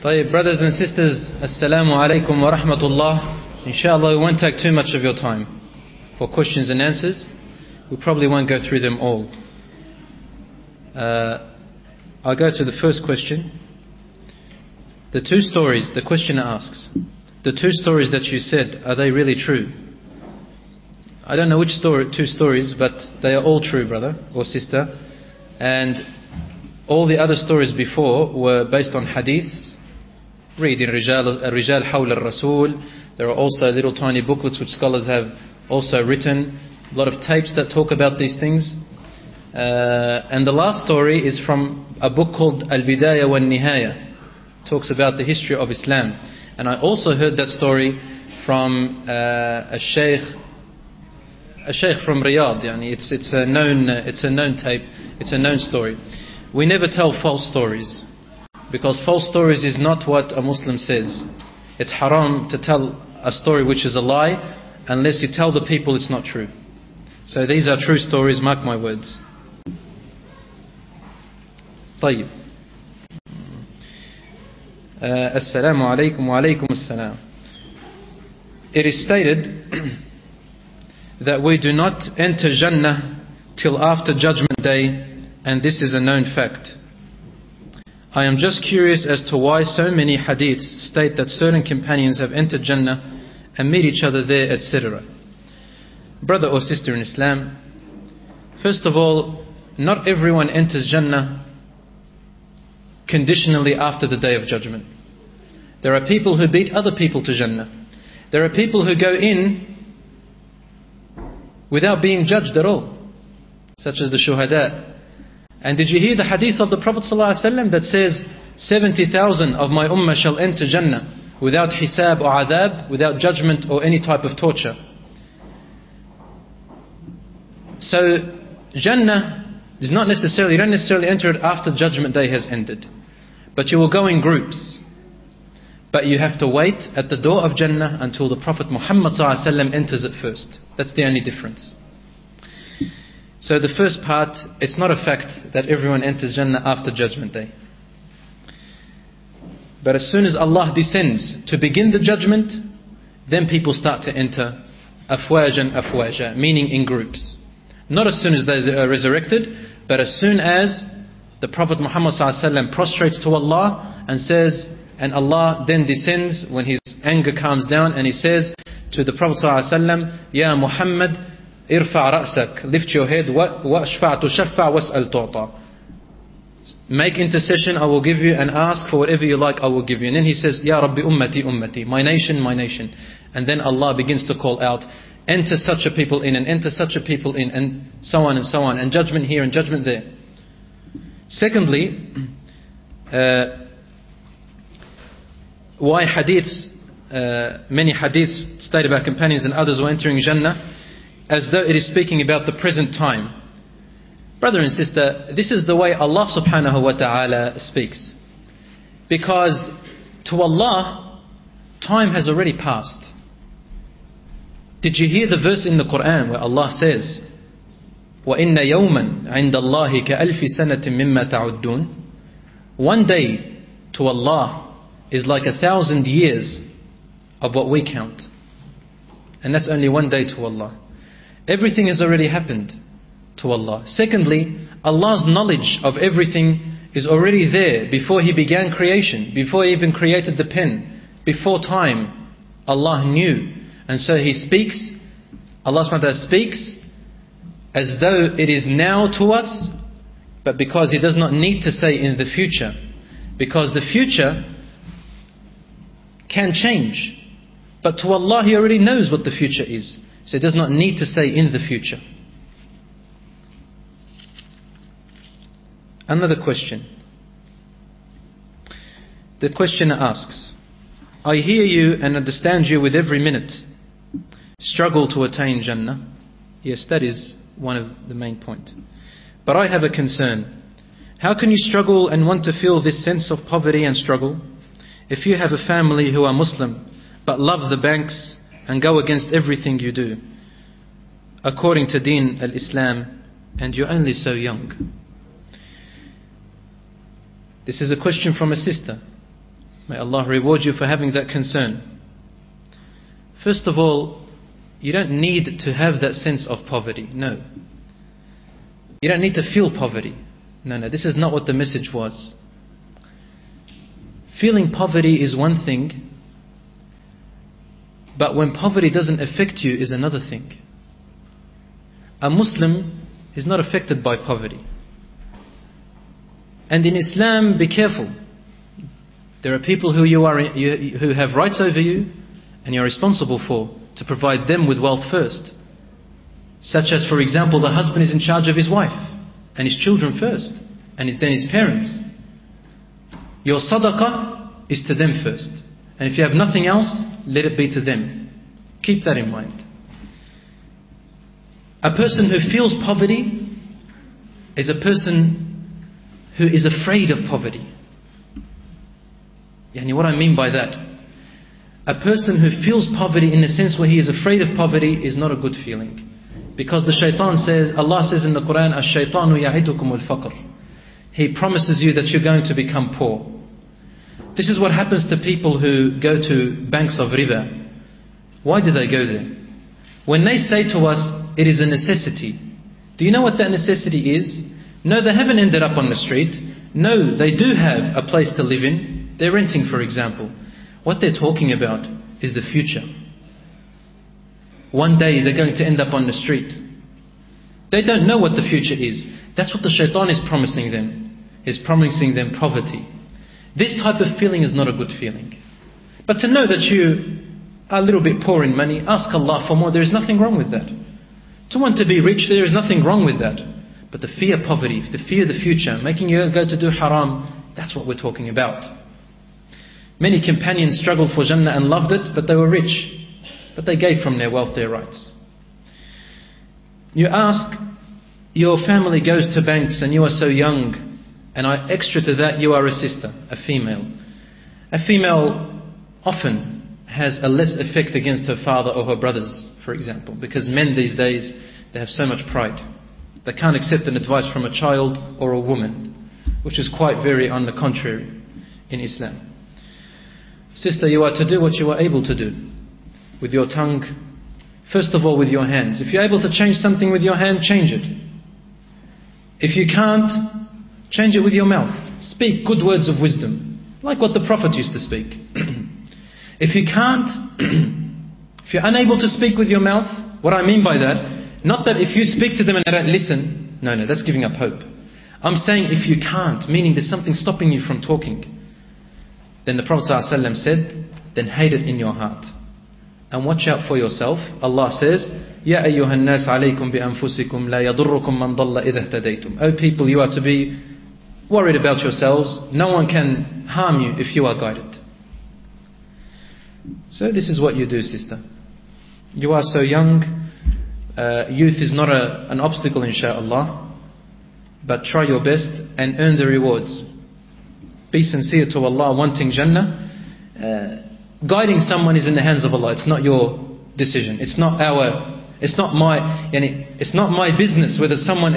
طيب, brothers and sisters, Assalamu alaikum wa rahmatullah. Inshallah, we won't take too much of your time for questions and answers. We probably won't go through them all. I'll go to the first question. The two stories, the questioner asks, the two stories that you said, are they really true? I don't know which two stories, but they are all true, brother or sister. And all the other stories before were based on hadiths. Read in Rijal Hawla Rasul. There are also little tiny booklets which scholars have also written. A lot of tapes that talk about these things. And the last story is from a book called Al-Bidaya wa Nihaya. Talks about the history of Islam. And I also heard that story from a sheikh from Riyadh. Yani it's a known tape. It's a known story. We never tell false stories, because false stories is not what a Muslim says. It's haram to tell a story which is a lie unless you tell the people it's not true. So these are true stories, mark my words. طيب. Assalamu alaikum wa alaikum assalam. It is stated that we do not enter Jannah till after Judgment Day, and this is a known fact. I am just curious as to why so many hadiths state that certain companions have entered Jannah and meet each other there, etc. Brother or sister in Islam, first of all, not everyone enters Jannah conditionally after the Day of Judgment. There are people who beat other people to Jannah. There are people who go in without being judged at all, such as the shuhada. And did you hear the hadith of the Prophet ﷺ that says 70,000 of my ummah shall enter Jannah without hisab or adab, without judgment or any type of torture? So Jannah is not necessarily, you don't necessarily enter it after Judgment Day has ended, but you will go in groups. But you have to wait at the door of Jannah until the Prophet Muhammad ﷺ enters it first. That's the only difference. So the first part, it's not a fact that everyone enters Jannah after Judgment Day. But as soon as Allah descends to begin the judgment, then people start to enter afwajan afwaja, meaning in groups. Not as soon as they are resurrected, but as soon as the Prophet Muhammad ﷺ prostrates to Allah and says, and Allah then descends when his anger calms down, and he says to the Prophet ﷺ, Ya Muhammad, irfa' ra'sak, lift your head, wa'ashfa' tushaffa' was'al tu'ta. Make intercession, I will give you, and ask for whatever you like, I will give you. And then he says, Ya Rabbi ummati ummati, my nation, my nation. And then Allah begins to call out, enter such a people in, and enter such a people in, and so on and so on, and judgment here and judgment there. Secondly, why hadiths, many hadiths state about companions and others were entering Jannah as though it is speaking about the present time. Brother and sister, this is the way Allah subhanahu wa ta'ala speaks. Because to Allah, time has already passed. Did you hear the verse in the Quran where Allah says, وَإِنَّ يَوْمًا عِنْدَ اللَّهِ كَأَلْفِ سَنَةٍ مِمَّا تَعُدُّونَ. One day to Allah is like 1,000 years of what we count. And that's only one day to Allah. Everything has already happened to Allah. Secondly, Allah's knowledge of everything is already there before He began creation, before He even created the pen, before time. Allah knew. And so He speaks, Allah subhanahu wa ta'ala speaks as though it is now to us, but because He does not need to say in the future. Because the future can change. But to Allah, He already knows what the future is. So He does not need to say in the future. Another question. The questioner asks, I hear you and understand you with every minute. Struggle to attain Jannah. Yes, that is one of the main points. But I have a concern. How can you struggle and want to feel this sense of poverty and struggle if you have a family who are Muslim but love the banks and go against everything you do according to Deen al-Islam, and you're only so young? This is a question from a sister. May Allah reward you for having that concern. First of all, you don't need to have that sense of poverty. No. You don't need to feel poverty. No, this is not what the message was. Feeling poverty is one thing, but when poverty doesn't affect you is another thing. A Muslim is not affected by poverty. And in Islam, be careful. There are people who have rights over you and you're responsible for, to provide them with wealth first. Such as, for example, the husband is in charge of his wife and his children first, and then his parents. Your sadaqah is to them first. And if you have nothing else, let it be to them. Keep that in mind. A person who feels poverty is a person who is afraid of poverty. Yani what I mean by that, a person who feels poverty in the sense where he is afraid of poverty is not a good feeling. Because the shaitan says, Allah says in the Quran, "Ash-shaytanu ya'idukum al-faqr." He promises you that you're going to become poor. This is what happens to people who go to banks of riba. Why do they go there? When they say to us, it is a necessity. Do you know what that necessity is? No, they haven't ended up on the street. No, they do have a place to live in. They're renting, for example. What they're talking about is the future. One day they're going to end up on the street. They don't know what the future is. That's what the shaitan is promising them. He's promising them poverty. This type of feeling is not a good feeling. But to know that you are a little bit poor in money, ask Allah for more. There is nothing wrong with that. To want to be rich, there is nothing wrong with that. But the fear of poverty, the fear of the future, making you go to do haram, that's what we're talking about. Many companions struggled for Jannah and loved it, but they were rich. But they gave from their wealth their rights. You ask, your family goes to banks and you are so young, and extra to that you are a sister, a female. A female often has a less effect against her father or her brothers, for example, because men these days, they have so much pride. They can't accept an advice from a child or a woman, which is quite very on the contrary in Islam. Sister, you are to do what you are able to do with your tongue. First of all, with your hands. If you're able to change something with your hand, change it. If you can't, change it with your mouth. Speak good words of wisdom, like what the Prophet used to speak. If you can't, if you're unable to speak with your mouth, what I mean by that, not that if you speak to them and they don't listen, no, that's giving up hope. I'm saying if you can't, meaning there's something stopping you from talking, then the Prophet ﷺ said, then hate it in your heart. And watch out for yourself. Allah says, يَا أَيُّهَا النَّاسَ عَلَيْكُمْ بِأَنفُسِكُمْ لَا يَضُرُّكُمْ مَنْ ضَلَّ إِذَا اهْتَدَيْتُمْ. O people, you are to be worried about yourselves. No one can harm you if you are guided. So this is what you do, sister. You are so young. Youth is not an obstacle, inshaAllah. But try your best and earn the rewards. Be sincere to Allah, wanting Jannah. Guiding someone is in the hands of Allah. It's not your decision. It's not my business whether someone